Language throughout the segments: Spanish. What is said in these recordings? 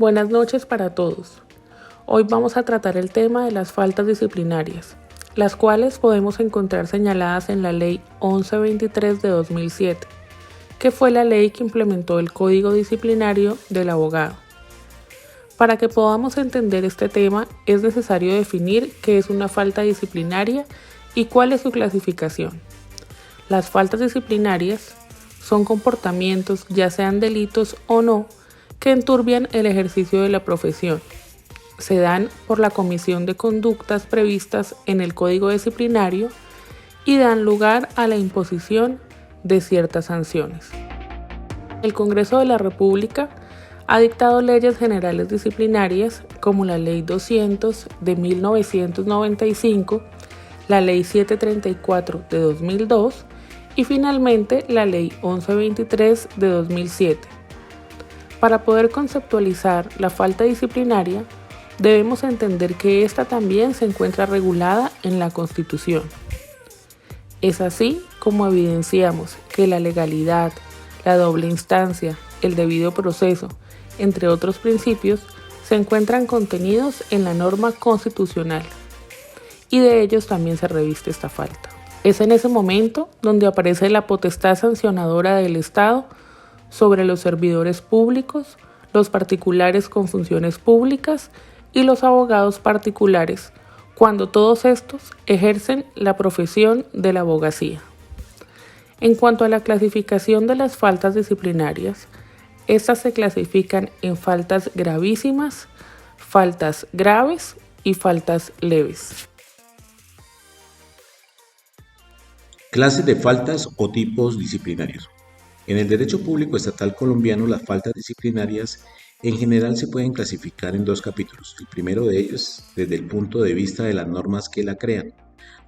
Buenas noches para todos. Hoy vamos a tratar el tema de las faltas disciplinarias, las cuales podemos encontrar señaladas en la Ley 1123 de 2007, que fue la ley que implementó el Código Disciplinario del Abogado. Para que podamos entender este tema, es necesario definir qué es una falta disciplinaria y cuál es su clasificación. Las faltas disciplinarias son comportamientos, ya sean delitos o no, que enturbian el ejercicio de la profesión. Se dan por la comisión de conductas previstas en el Código Disciplinario y dan lugar a la imposición de ciertas sanciones. El Congreso de la República ha dictado leyes generales disciplinarias como la Ley 200 de 1995, la Ley 734 de 2002 y finalmente la Ley 1123 de 2007. Para poder conceptualizar la falta disciplinaria, debemos entender que ésta también se encuentra regulada en la Constitución. Es así como evidenciamos que la legalidad, la doble instancia, el debido proceso, entre otros principios, se encuentran contenidos en la norma constitucional y de ellos también se reviste esta falta. Es en ese momento donde aparece la potestad sancionadora del Estado sobre los servidores públicos, los particulares con funciones públicas y los abogados particulares, cuando todos estos ejercen la profesión de la abogacía. En cuanto a la clasificación de las faltas disciplinarias, estas se clasifican en faltas gravísimas, faltas graves y faltas leves. Clases de faltas o tipos disciplinarios. En el derecho público estatal colombiano, las faltas disciplinarias en general se pueden clasificar en dos capítulos. El primero de ellos, desde el punto de vista de las normas que la crean.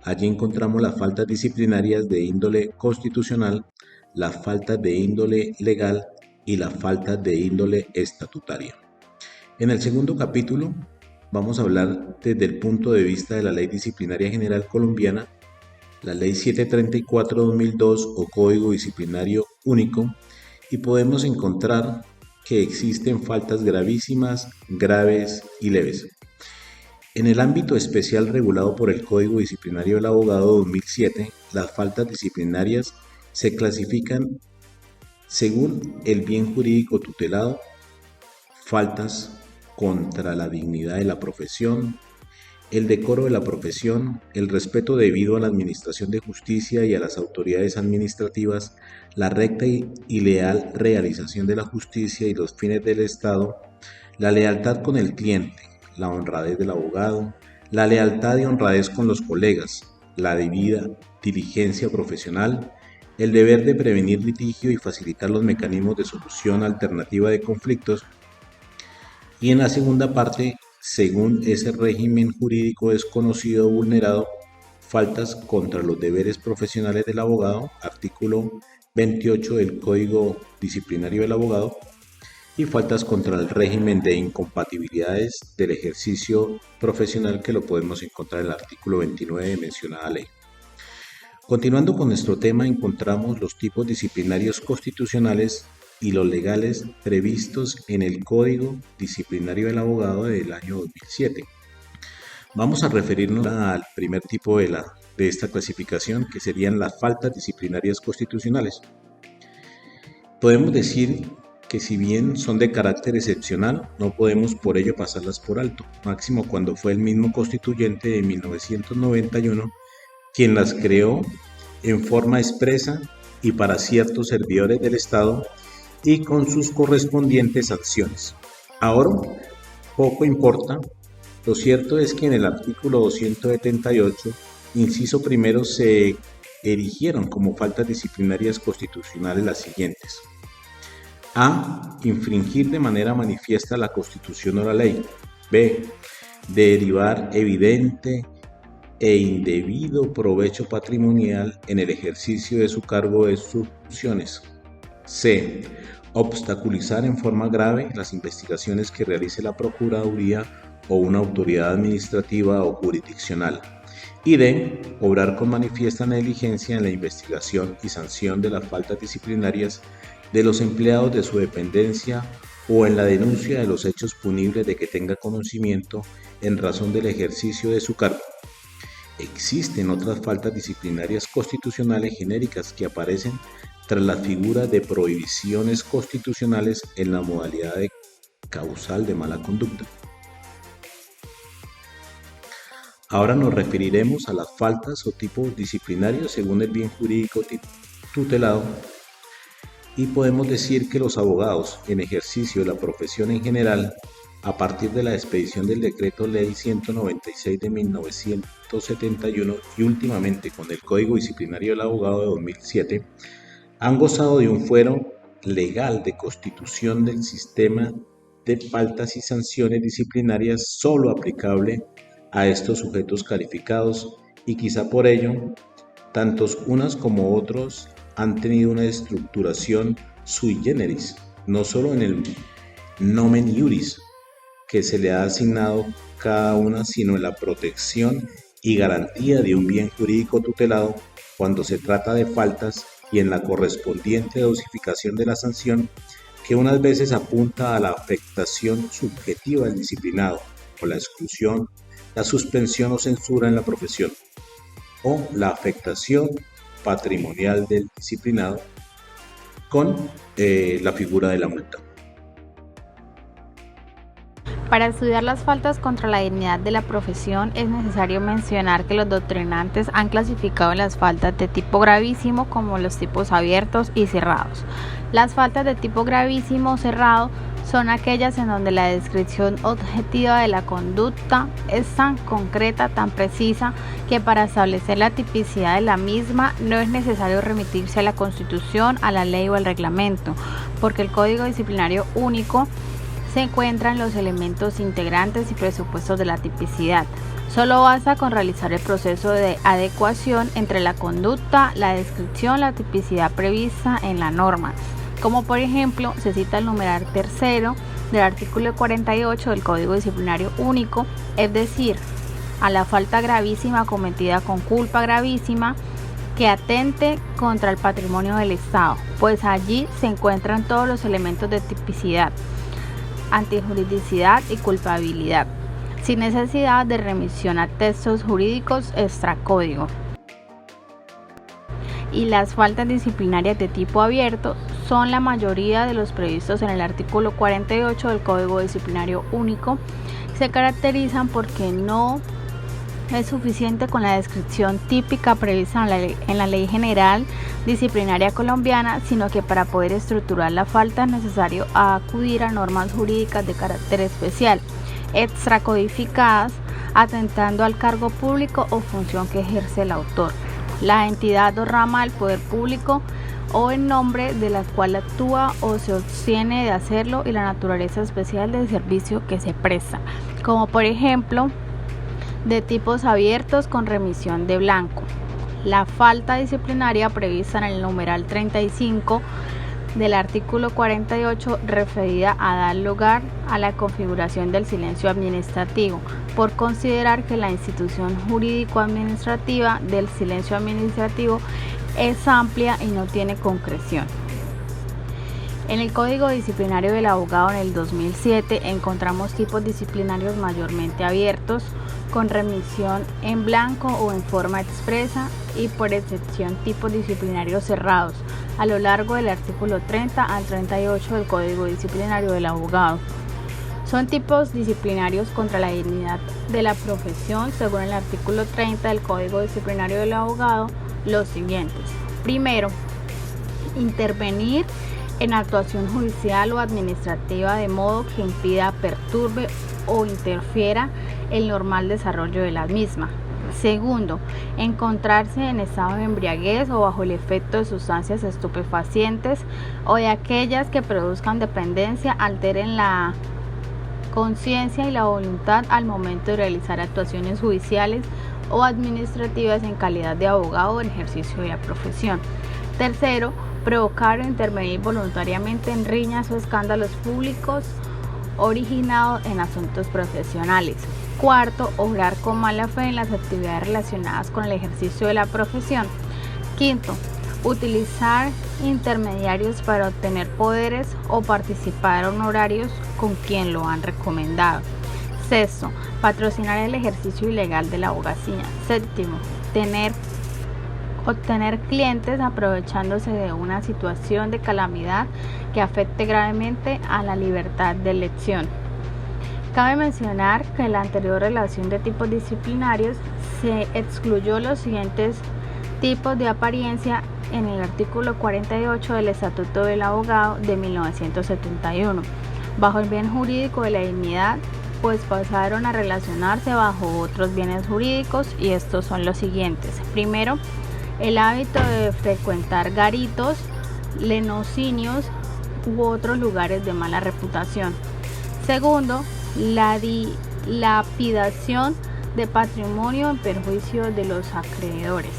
Allí encontramos las faltas disciplinarias de índole constitucional, las faltas de índole legal y las faltas de índole estatutaria. En el segundo capítulo vamos a hablar desde el punto de vista de la Ley Disciplinaria General Colombiana, la Ley 734/2002 o Código Disciplinario Único, y podemos encontrar que existen faltas gravísimas, graves y leves. En el ámbito especial regulado por el Código Disciplinario del Abogado 2007, las faltas disciplinarias se clasifican según el bien jurídico tutelado: faltas contra la dignidad de la profesión, el decoro de la profesión, el respeto debido a la administración de justicia y a las autoridades administrativas, la recta y leal realización de la justicia y los fines del Estado, la lealtad con el cliente, la honradez del abogado, la lealtad y honradez con los colegas, la debida diligencia profesional, el deber de prevenir litigio y facilitar los mecanismos de solución alternativa de conflictos, y en la segunda parte, según ese régimen jurídico desconocido o vulnerado, faltas contra los deberes profesionales del abogado, artículo 28 del Código Disciplinario del Abogado, y faltas contra el régimen de incompatibilidades del ejercicio profesional, que lo podemos encontrar en el artículo 29 de mencionada ley. Continuando con nuestro tema, encontramos los tipos disciplinarios constitucionales y los legales previstos en el Código Disciplinario del Abogado del año 2007. Vamos a referirnos al primer tipo de esta clasificación, que serían las faltas disciplinarias constitucionales. Podemos decir que si bien son de carácter excepcional, no podemos por ello pasarlas por alto, máximo cuando fue el mismo constituyente de 1991 quien las creó en forma expresa y para ciertos servidores del Estado y con sus correspondientes sanciones. Ahora, poco importa, lo cierto es que en el artículo 278, inciso primero, se erigieron como faltas disciplinarias constitucionales las siguientes: A. Infringir de manera manifiesta la Constitución o la ley. B. Derivar evidente e indebido provecho patrimonial en el ejercicio de su cargo o de sus funciones. C. Obstaculizar en forma grave las investigaciones que realice la Procuraduría o una autoridad administrativa o jurisdiccional. Y D. Obrar con manifiesta negligencia en la investigación y sanción de las faltas disciplinarias de los empleados de su dependencia o en la denuncia de los hechos punibles de que tenga conocimiento en razón del ejercicio de su cargo. Existen otras faltas disciplinarias constitucionales genéricas que aparecen tras las figuras de prohibiciones constitucionales en la modalidad de causal de mala conducta. Ahora nos referiremos a las faltas o tipos disciplinarios según el bien jurídico tutelado, y podemos decir que los abogados en ejercicio de la profesión en general, a partir de la expedición del Decreto Ley 196 de 1971 y últimamente con el Código Disciplinario del Abogado de 2007, han gozado de un fuero legal de constitución del sistema de faltas y sanciones disciplinarias solo aplicable a estos sujetos calificados, y quizá por ello, tantos unas como otros han tenido una estructuración sui generis, no solo en el nomen iuris que se le ha asignado cada una, sino en la protección y garantía de un bien jurídico tutelado cuando se trata de faltas, y en la correspondiente dosificación de la sanción, que unas veces apunta a la afectación subjetiva del disciplinado, o la exclusión, la suspensión o censura en la profesión, o la afectación patrimonial del disciplinado con la figura de la multa. Para estudiar las faltas contra la dignidad de la profesión es necesario mencionar que los doctrinantes han clasificado las faltas de tipo gravísimo como los tipos abiertos y cerrados. Las faltas de tipo gravísimo cerrado son aquellas en donde la descripción objetiva de la conducta es tan concreta, tan precisa, que para establecer la tipicidad de la misma no es necesario remitirse a la Constitución, a la ley o al reglamento, porque el Código Disciplinario Único se encuentran los elementos integrantes y presupuestos de la tipicidad. Solo basta con realizar el proceso de adecuación entre la conducta, la descripción, la tipicidad prevista en la norma. Como por ejemplo, se cita el numeral tercero del artículo 48 del Código Disciplinario Único, es decir, a la falta gravísima cometida con culpa gravísima que atente contra el patrimonio del Estado, pues allí se encuentran todos los elementos de tipicidad, antijuridicidad y culpabilidad, sin necesidad de remisión a textos jurídicos extracódigo. Y las faltas disciplinarias de tipo abierto son la mayoría de los previstos en el artículo 48 del Código Disciplinario Único. Se caracterizan porque no es suficiente con la descripción típica prevista en la Ley General Disciplinaria Colombiana, sino que para poder estructurar la falta es necesario acudir a normas jurídicas de carácter especial, extracodificadas, atentando al cargo público o función que ejerce el autor, la entidad o rama del poder público o en nombre de la cual actúa o se obtiene de hacerlo, y la naturaleza especial del servicio que se presta, como por ejemplo de tipos abiertos con remisión de blanco. La falta disciplinaria prevista en el numeral 35 del artículo 48 referida a dar lugar a la configuración del silencio administrativo, por considerar que la institución jurídico-administrativa del silencio administrativo es amplia y no tiene concreción. En el Código Disciplinario del Abogado en el 2007 encontramos tipos disciplinarios mayormente abiertos, con remisión en blanco o en forma expresa, y por excepción tipos disciplinarios cerrados a lo largo del artículo 30 al 38 del Código Disciplinario del Abogado. Son tipos disciplinarios contra la dignidad de la profesión, según el artículo 30 del Código Disciplinario del Abogado, los siguientes. Primero, intervenir en actuación judicial o administrativa de modo que impida, perturbe o interfiera el normal desarrollo de la misma. Segundo, encontrarse en estado de embriaguez o bajo el efecto de sustancias estupefacientes o de aquellas que produzcan dependencia, alteren la conciencia y la voluntad al momento de realizar actuaciones judiciales o administrativas en calidad de abogado en ejercicio de la profesión. Tercero, provocar o intervenir voluntariamente en riñas o escándalos públicos originados en asuntos profesionales. Cuarto, obrar con mala fe en las actividades relacionadas con el ejercicio de la profesión. Quinto, Utilizar intermediarios para obtener poderes o participar en honorarios con quien lo han recomendado. Sexto, patrocinar el ejercicio ilegal de la abogacía. Séptimo, obtener clientes aprovechándose de una situación de calamidad que afecte gravemente a la libertad de elección. Cabe mencionar que en la anterior relación de tipos disciplinarios se excluyó los siguientes tipos de apariencia en el artículo 48 del Estatuto del Abogado de 1971, bajo el bien jurídico de la dignidad, pues pasaron a relacionarse bajo otros bienes jurídicos, y estos son los siguientes. Primero, el hábito de frecuentar garitos, lenocinios u otros lugares de mala reputación. Segundo, la dilapidación de patrimonio en perjuicio de los acreedores.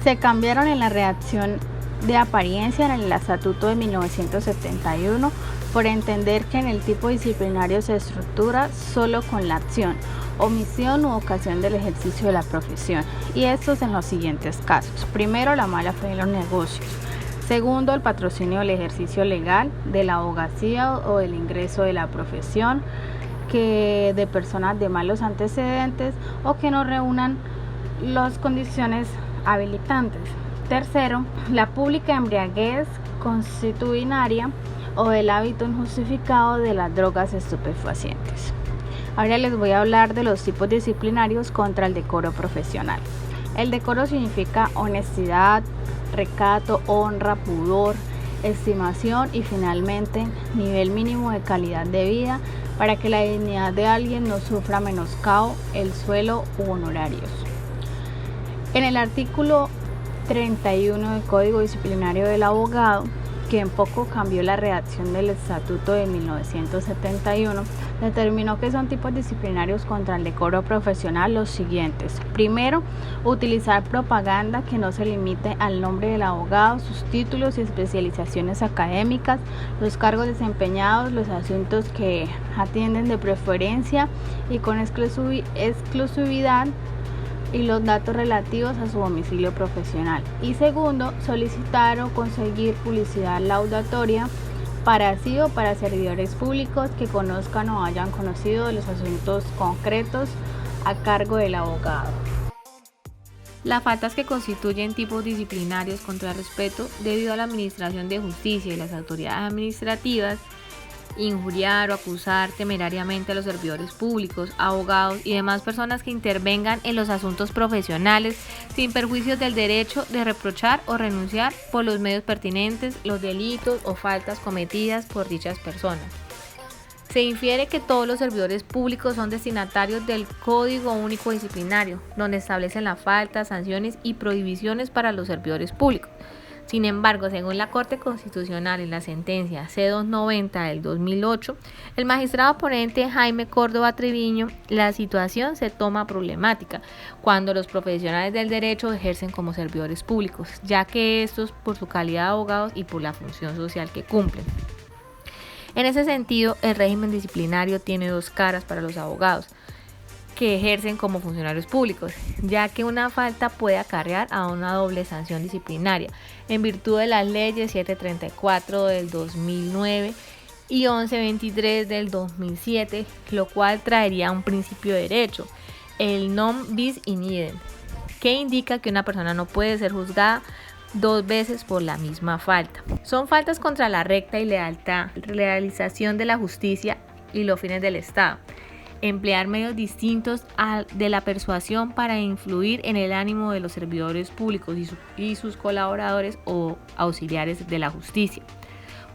Se cambiaron en la redacción de apariencia en el Estatuto de 1971 por entender que en el tipo disciplinario se estructura solo con la acción, omisión u ocasión del ejercicio de la profesión, y estos en los siguientes casos. Primero, la mala fe en los negocios. Segundo, el patrocinio del ejercicio legal de la abogacía o el ingreso de la profesión de personas de malos antecedentes o que no reúnan las condiciones habilitantes. Tercero, la pública embriaguez consuetudinaria o el hábito injustificado de las drogas estupefacientes. Ahora les voy a hablar de los tipos disciplinarios contra el decoro profesional. El decoro significa honestidad, recato, honra, pudor, estimación y finalmente nivel mínimo de calidad de vida para que la dignidad de alguien no sufra menoscabo, el suelo u honorarios. En el artículo 31 del Código Disciplinario del Abogado, que en poco cambió la redacción del Estatuto de 1971, determinó que son tipos disciplinarios contra el decoro profesional los siguientes. Primero, utilizar propaganda que no se limite al nombre del abogado, sus títulos y especializaciones académicas, los cargos desempeñados, los asuntos que atienden de preferencia y con exclusividad y los datos relativos a su domicilio profesional. Y segundo, solicitar o conseguir publicidad laudatoria para sí o para servidores públicos que conozcan o hayan conocido los asuntos concretos a cargo del abogado. Las faltas que constituyen tipos disciplinarios contra el respeto debido a la administración de justicia y las autoridades administrativas: injuriar o acusar temerariamente a los servidores públicos, abogados y demás personas que intervengan en los asuntos profesionales sin perjuicio del derecho de reprochar o renunciar por los medios pertinentes los delitos o faltas cometidas por dichas personas. Se infiere que todos los servidores públicos son destinatarios del Código Único Disciplinario, donde establecen las faltas, sanciones y prohibiciones para los servidores públicos. Sin embargo, según la Corte Constitucional en la sentencia C-290 del 2008, el magistrado ponente Jaime Córdoba Treviño, la situación se toma problemática cuando los profesionales del derecho ejercen como servidores públicos, ya que estos, por su calidad de abogados y por la función social que cumplen. En ese sentido, el régimen disciplinario tiene dos caras para los abogados que ejercen como funcionarios públicos, ya que una falta puede acarrear a una doble sanción disciplinaria en virtud de las leyes 734 del 2009 y 1123 del 2007, lo cual traería un principio de derecho, el non bis in idem, que indica que una persona no puede ser juzgada dos veces por la misma falta. Son faltas contra la recta y lealtad, realización de la justicia y los fines del Estado. Emplear medios distintos de la persuasión para influir en el ánimo de los servidores públicos y sus colaboradores o auxiliares de la justicia.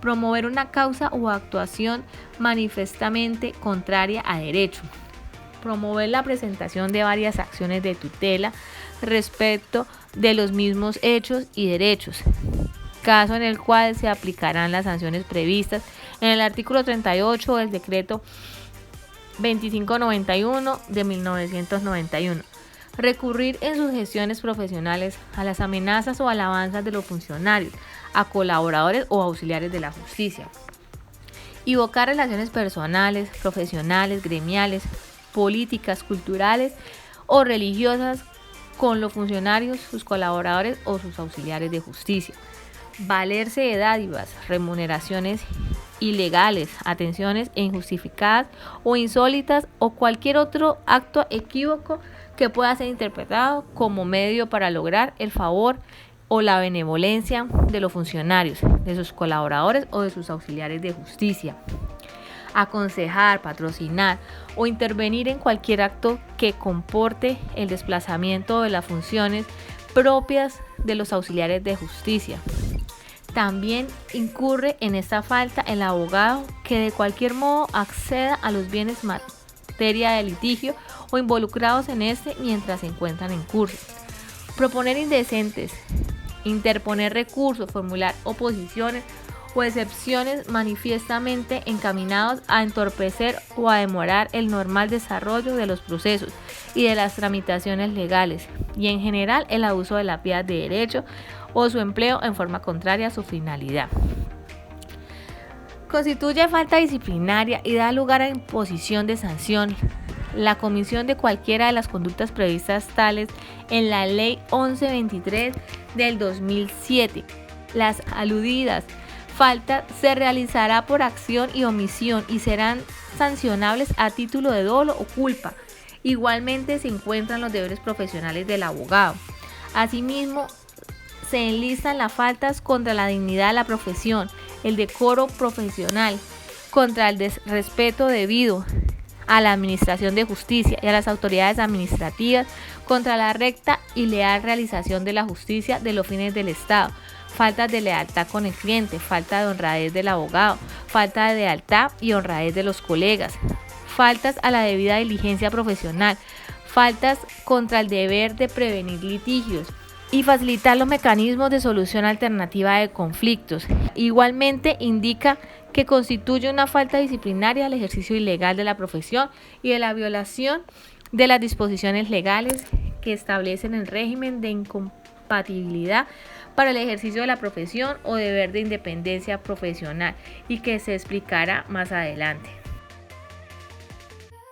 Promover una causa o actuación manifestamente contraria a derecho. Promover la presentación de varias acciones de tutela respecto de los mismos hechos y derechos, caso en el cual se aplicarán las sanciones previstas en el artículo 38 del decreto 2591 de 1991. Recurrir en sus gestiones profesionales a las amenazas o alabanzas de los funcionarios, a colaboradores o auxiliares de la justicia. Invocar relaciones personales, profesionales, gremiales, políticas, culturales o religiosas con los funcionarios, sus colaboradores o sus auxiliares de justicia. Valerse de dádivas, remuneraciones ilegales, atenciones injustificadas o insólitas o cualquier otro acto equívoco que pueda ser interpretado como medio para lograr el favor o la benevolencia de los funcionarios, de sus colaboradores o de sus auxiliares de justicia. Aconsejar, patrocinar o intervenir en cualquier acto que comporte el desplazamiento de las funciones propias de los auxiliares de justicia. También incurre en esta falta el abogado que de cualquier modo acceda a los bienes materia de litigio o involucrados en este mientras se encuentran en curso. Proponer indecentes, interponer recursos, formular oposiciones o excepciones manifiestamente encaminados a entorpecer o a demorar el normal desarrollo de los procesos y de las tramitaciones legales, y en general el abuso de la piedad de derecho o su empleo en forma contraria a su finalidad. Constituye falta disciplinaria y da lugar a imposición de sanciones. La comisión de cualquiera de las conductas previstas tales en la Ley 1123 del 2007. Las aludidas faltas se realizará por acción y omisión y serán sancionables a título de dolo o culpa. Igualmente se encuentran los deberes profesionales del abogado. Asimismo, se enlistan las faltas contra la dignidad de la profesión, el decoro profesional, contra el respeto debido a la administración de justicia y a las autoridades administrativas, contra la recta y leal realización de la justicia de los fines del Estado, faltas de lealtad con el cliente, falta de honradez del abogado, falta de lealtad y honradez de los colegas, faltas a la debida diligencia profesional, faltas contra el deber de prevenir litigios y facilitar los mecanismos de solución alternativa de conflictos. Igualmente indica que constituye una falta disciplinaria el ejercicio ilegal de la profesión y de la violación de las disposiciones legales que establecen el régimen de incompatibilidad para el ejercicio de la profesión o deber de independencia profesional y que se explicará más adelante.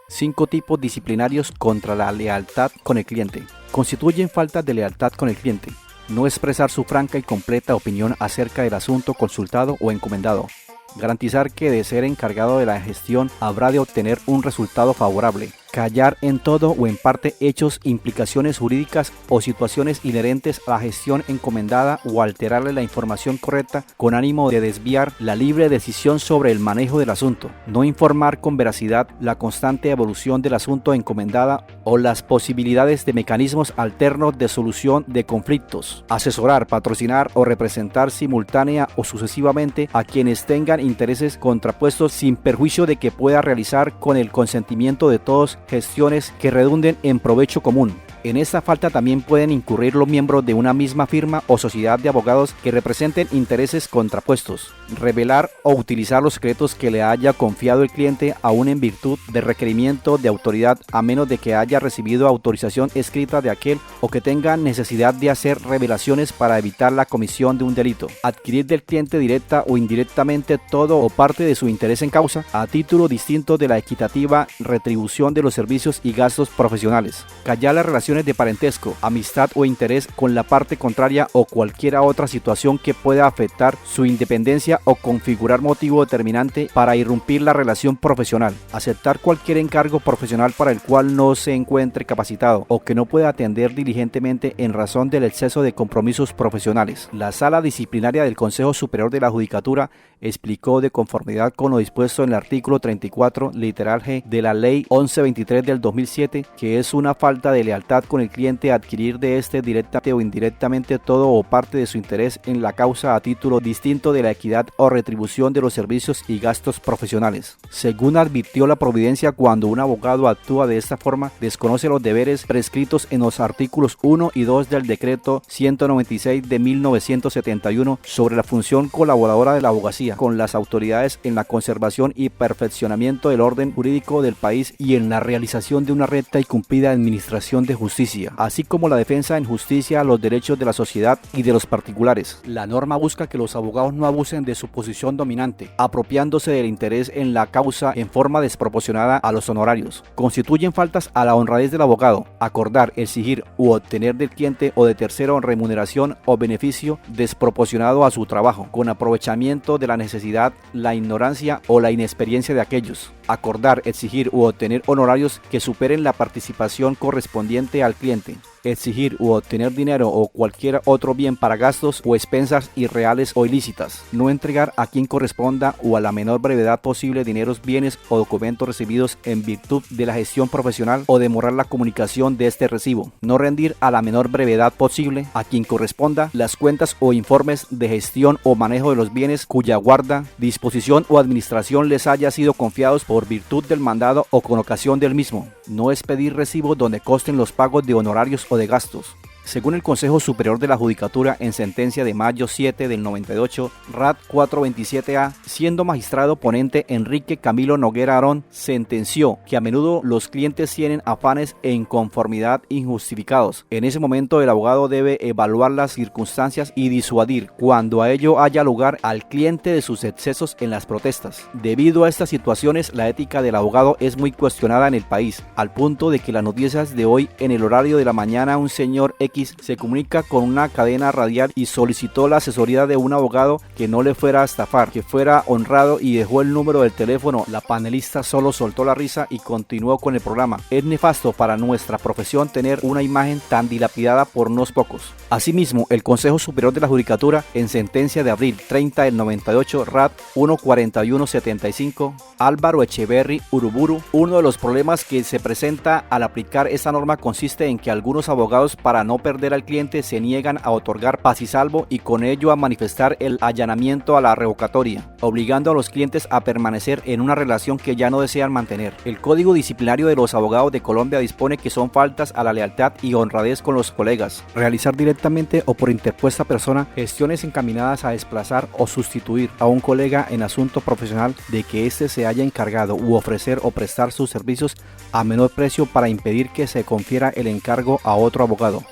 5 tipos disciplinarios contra la lealtad con el cliente. Constituyen faltas de lealtad con el cliente. No expresar su franca y completa opinión acerca del asunto consultado o encomendado. Garantizar que de ser encargado de la gestión habrá de obtener un resultado favorable. Callar en todo o en parte hechos, implicaciones jurídicas o situaciones inherentes a la gestión encomendada o alterarle la información correcta con ánimo de desviar la libre decisión sobre el manejo del asunto. No informar con veracidad la constante evolución del asunto encomendada o las posibilidades de mecanismos alternos de solución de conflictos. Asesorar, patrocinar o representar simultánea o sucesivamente a quienes tengan intereses contrapuestos sin perjuicio de que pueda realizar con el consentimiento de todos gestiones que redunden en provecho común. En esta falta también pueden incurrir los miembros de una misma firma o sociedad de abogados que representen intereses contrapuestos. Revelar o utilizar los secretos que le haya confiado el cliente aún en virtud de requerimiento de autoridad a menos de que haya recibido autorización escrita de aquel o que tenga necesidad de hacer revelaciones para evitar la comisión de un delito. Adquirir del cliente directa o indirectamente todo o parte de su interés en causa a título distinto de la equitativa retribución de los servicios y gastos profesionales. Callar las relaciones de parentesco, amistad o interés con la parte contraria o cualquier otra situación que pueda afectar su independencia o configurar motivo determinante para irrumpir la relación profesional. Aceptar cualquier encargo profesional para el cual no se encuentre capacitado o que no pueda atender diligentemente en razón del exceso de compromisos profesionales. La Sala Disciplinaria del Consejo Superior de la Judicatura explicó, de conformidad con lo dispuesto en el artículo 34, literal G de la Ley 1123 del 2007, que es una falta de lealtad con el cliente adquirir de este directamente o indirectamente todo o parte de su interés en la causa a título distinto de la equidad o retribución de los servicios y gastos profesionales. Según advirtió la providencia, cuando un abogado actúa de esta forma, desconoce los deberes prescritos en los artículos 1 y 2 del decreto 196 de 1971 sobre la función colaboradora de la abogacía. justicia con las autoridades en la conservación y perfeccionamiento del orden jurídico del país y en la realización de una recta y cumplida administración de justicia, así como la defensa en justicia a los derechos de la sociedad y de los particulares. La norma busca que los abogados no abusen de su posición dominante, apropiándose del interés en la causa en forma desproporcionada a los honorarios. Constituyen faltas a la honradez del abogado, acordar, exigir u obtener del cliente o de tercero remuneración o beneficio desproporcionado a su trabajo, con aprovechamiento de la necesidad, la ignorancia o la inexperiencia de aquellos. Acordar, exigir u obtener honorarios que superen la participación correspondiente al cliente. Exigir u obtener dinero o cualquier otro bien para gastos o expensas irreales o ilícitas. No entregar a quien corresponda o a la menor brevedad posible dineros, bienes o documentos recibidos en virtud de la gestión profesional o demorar la comunicación de este recibo. No rendir a la menor brevedad posible a quien corresponda las cuentas o informes de gestión o manejo de los bienes cuya guarda, disposición o administración les haya sido confiados por virtud del mandado o con ocasión del mismo. No expedir recibos donde consten los pagos de honorarios o de gastos. Según el Consejo Superior de la Judicatura, en sentencia de mayo 7 del 98, RAD 427A, siendo magistrado ponente Enrique Camilo Noguera Arón, sentenció que a menudo los clientes tienen afanes e inconformidad injustificados. En ese momento el abogado debe evaluar las circunstancias y disuadir, cuando a ello haya lugar, al cliente de sus excesos en las protestas. Debido a estas situaciones, la ética del abogado es muy cuestionada en el país, al punto de que las noticias de hoy, en el horario de la mañana, un señor X se comunica con una cadena radial y solicitó la asesoría de un abogado que no le fuera a estafar, que fuera honrado, y dejó el número del teléfono. La panelista solo soltó la risa y continuó con el programa. Es nefasto para nuestra profesión tener una imagen tan dilapidada por unos pocos. Asimismo, el Consejo Superior de la Judicatura, en sentencia de abril 30 del 98, RAD 14175, Álvaro Echeverry Uruburu, uno de los problemas que se presenta al aplicar esta norma consiste en que algunos abogados, para no perder al cliente, se niegan a otorgar paz y salvo y con ello a manifestar el allanamiento a la revocatoria, obligando a los clientes a permanecer en una relación que ya no desean mantener. El Código Disciplinario de los Abogados de Colombia dispone que son faltas a la lealtad y honradez con los colegas realizar directamente o por interpuesta persona gestiones encaminadas a desplazar o sustituir a un colega en asunto profesional de que éste se haya encargado, u ofrecer o prestar sus servicios a menor precio para impedir que se confiera el encargo a otro abogado.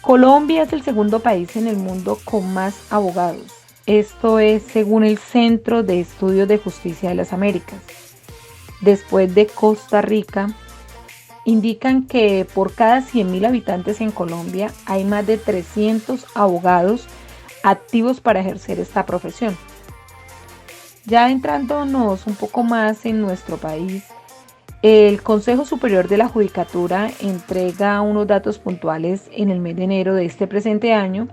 Colombia es el segundo país en el mundo con más abogados. Esto es según el Centro de Estudios de Justicia de las Américas. Después de Costa Rica, indican que por cada 100.000 habitantes en Colombia hay más de 300 abogados activos para ejercer esta profesión. Ya entrándonos un poco más en nuestro país, el Consejo Superior de la Judicatura entrega unos datos puntuales en el mes de enero de este presente año,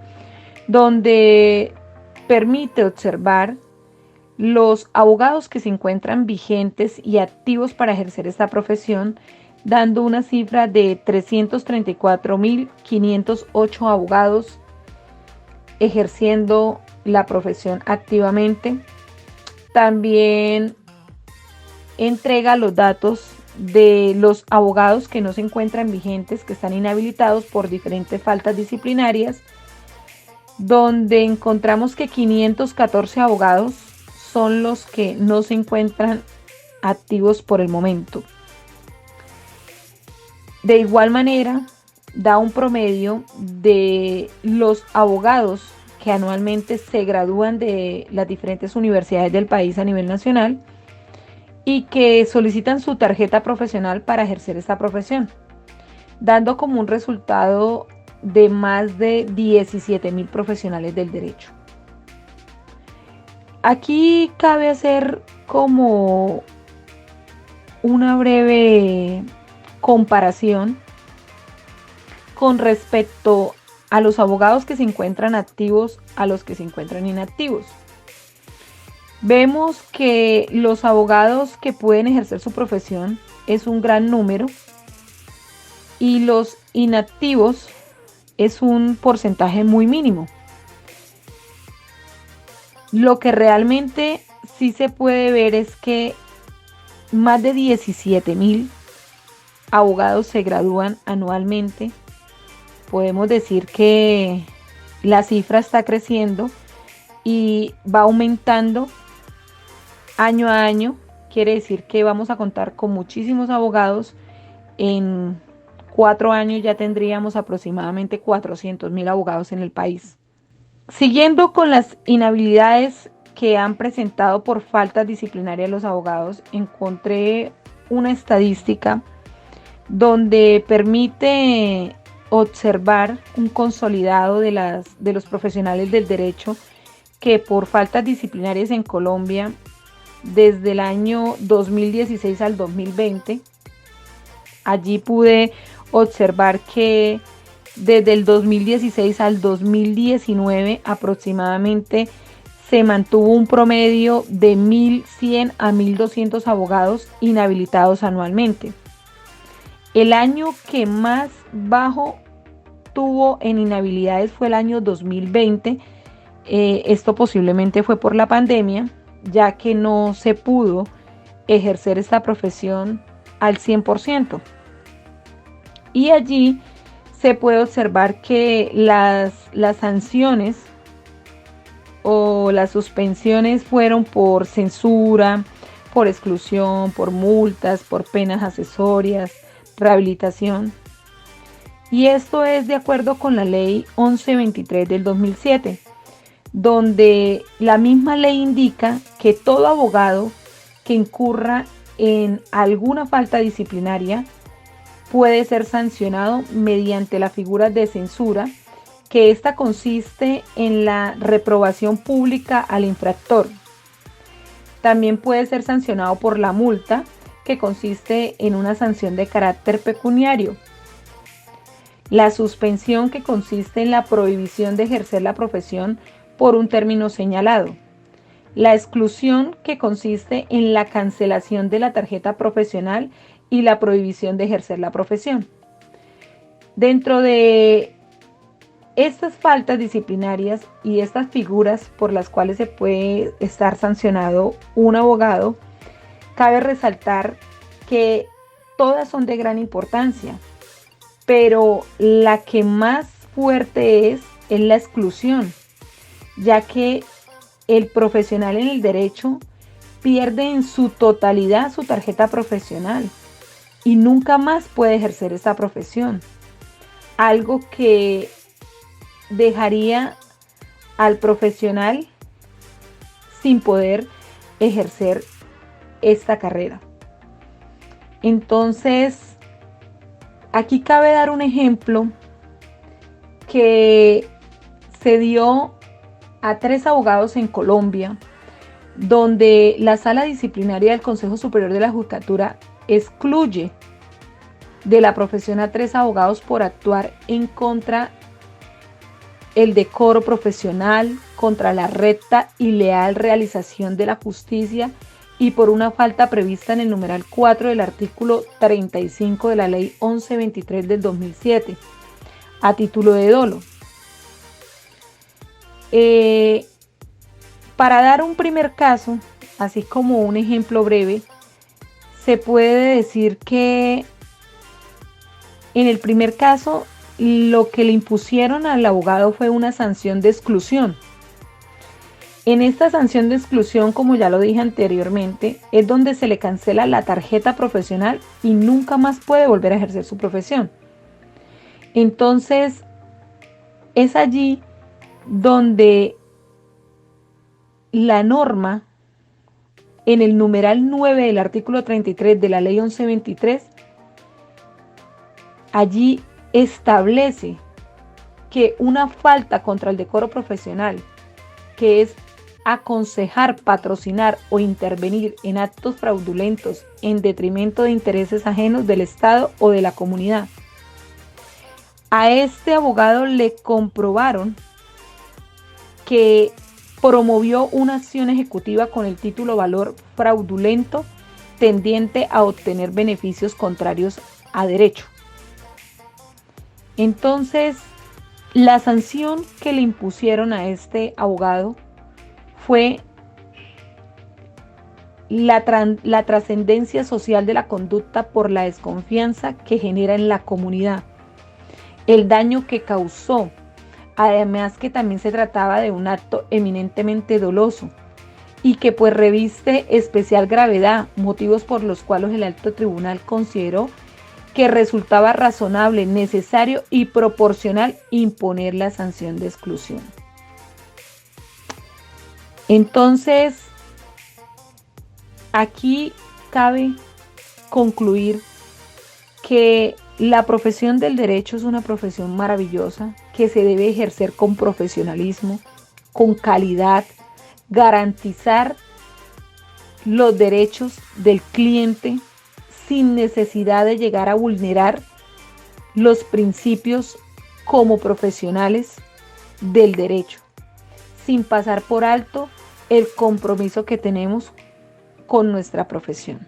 donde permite observar los abogados que se encuentran vigentes y activos para ejercer esta profesión, dando una cifra de 334.508 abogados ejerciendo la profesión activamente. También entrega los datos de los abogados que no se encuentran vigentes, que están inhabilitados por diferentes faltas disciplinarias, donde encontramos que 514 abogados son los que no se encuentran activos por el momento. De igual manera, da un promedio de los abogados que anualmente se gradúan de las diferentes universidades del país a nivel nacional y que solicitan su tarjeta profesional para ejercer esta profesión, dando como un resultado de más de 17.000 profesionales del derecho. Aquí cabe hacer como una breve comparación con respecto a los abogados que se encuentran activos a los que se encuentran inactivos. Vemos que los abogados que pueden ejercer su profesión es un gran número y los inactivos es un porcentaje muy mínimo. Lo que realmente sí se puede ver es que más de 17.000 abogados se gradúan anualmente. Podemos decir que la cifra está creciendo y va aumentando año a año. Quiere decir que vamos a contar con muchísimos abogados. En 4 años ya tendríamos aproximadamente 400.000 abogados en el país. Siguiendo con las inhabilidades que han presentado por faltas disciplinarias los abogados, encontré una estadística donde permite observar un consolidado de los profesionales del derecho que por faltas disciplinarias en Colombia desde el año 2016 al 2020, allí pude observar que desde el 2016 al 2019 aproximadamente se mantuvo un promedio de 1.100 a 1.200 abogados inhabilitados anualmente. El año que más bajo tuvo en inhabilidades fue el año 2020. Esto posiblemente fue por la pandemia, ya que no se pudo ejercer esta profesión al 100%. Y allí se puede observar que las sanciones o las suspensiones fueron por censura, por exclusión, por multas, por penas accesorias, rehabilitación. Y esto es de acuerdo con la ley 1123 del 2007, donde la misma ley indica que todo abogado que incurra en alguna falta disciplinaria puede ser sancionado mediante la figura de censura, que esta consiste en la reprobación pública al infractor. También puede ser sancionado por la multa, que consiste en una sanción de carácter pecuniario. La suspensión, que consiste en la prohibición de ejercer la profesión por un término señalado. La exclusión, que consiste en la cancelación de la tarjeta profesional y la prohibición de ejercer la profesión. Dentro de estas faltas disciplinarias y estas figuras por las cuales se puede estar sancionado un abogado, cabe resaltar que todas son de gran importancia, pero la que más fuerte es la exclusión, ya que el profesional en el derecho pierde en su totalidad su tarjeta profesional y nunca más puede ejercer esta profesión, algo que dejaría al profesional sin poder ejercer esta carrera. Entonces, aquí cabe dar un ejemplo que se dio a 3 abogados en Colombia, donde la Sala Disciplinaria del Consejo Superior de la Judicatura excluye de la profesión a 3 abogados por actuar en contra el decoro profesional, contra la recta y leal realización de la justicia y por una falta prevista en el numeral 4 del artículo 35 de la ley 1123 del 2007, a título de dolo. Para dar un primer caso, así como un ejemplo breve, se puede decir que en el primer caso lo que le impusieron al abogado fue una sanción de exclusión. En esta sanción de exclusión, como ya lo dije anteriormente, es donde se le cancela la tarjeta profesional y nunca más puede volver a ejercer su profesión. Entonces, es allí donde la norma en el numeral 9 del artículo 33 de la ley 1123, allí establece que una falta contra el decoro profesional, que es aconsejar, patrocinar o intervenir en actos fraudulentos en detrimento de intereses ajenos del Estado o de la comunidad. A este abogado le comprobaron que promovió una acción ejecutiva con el título valor fraudulento tendiente a obtener beneficios contrarios a derecho. Entonces, la sanción que le impusieron a este abogado fue la trascendencia social de la conducta por la desconfianza que genera en la comunidad, el daño que causó además que también se trataba de un acto eminentemente doloso y que pues reviste especial gravedad, motivos por los cuales el alto tribunal consideró que resultaba razonable, necesario y proporcional imponer la sanción de exclusión. Entonces, aquí cabe concluir que la profesión del derecho es una profesión maravillosa que se debe ejercer con profesionalismo, con calidad, garantizar los derechos del cliente sin necesidad de llegar a vulnerar los principios como profesionales del derecho, sin pasar por alto el compromiso que tenemos con nuestra profesión.